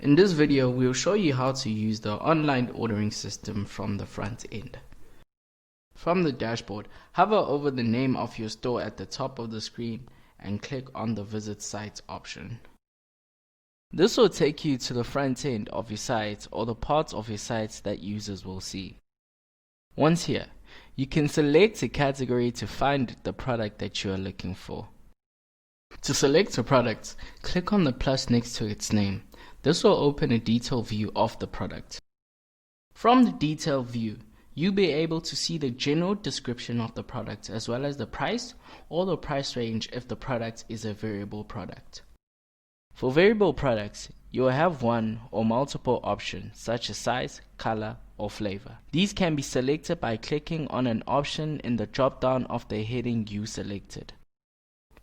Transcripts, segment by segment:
In this video, we'll show you how to use the online ordering system from the front end. From the dashboard, hover over the name of your store at the top of the screen and click on the Visit Site option. This will take you to the front end of your site or the parts of your site that users will see. Once here, you can select a category to find the product that you are looking for. To select a product, click on the plus next to its name. This will open a detailed view of the product. From the detailed view, you'll be able to see the general description of the product as well as the price or the price range if the product is a variable product. For variable products, you will have one or multiple options such as size, color, or flavor. These can be selected by clicking on an option in the drop-down of the heading you selected.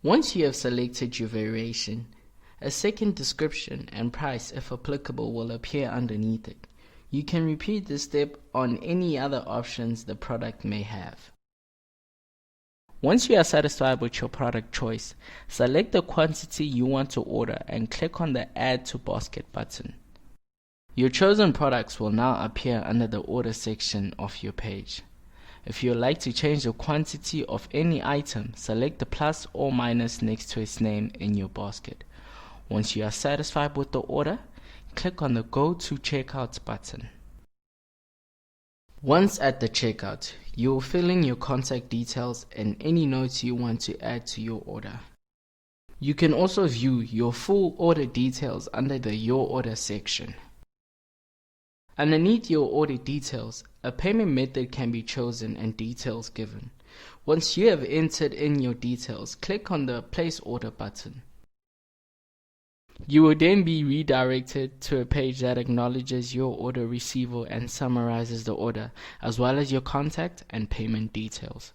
Once you have selected your variation, a second description and price, if applicable, will appear underneath it. You can repeat this step on any other options the product may have. Once you are satisfied with your product choice, select the quantity you want to order and click on the Add to Basket button. Your chosen products will now appear under the Order section of your page. If you would like to change the quantity of any item, select the plus or minus next to its name in your basket. Once you are satisfied with the order, click on the Go to Checkout button. Once at the checkout, you will fill in your contact details and any notes you want to add to your order. You can also view your full order details under the Your Order section. Underneath your order details, a payment method can be chosen and details given. Once you have entered in your details, click on the Place Order button. You will then be redirected to a page that acknowledges your order receiver and summarizes the order, as well as your contact and payment details.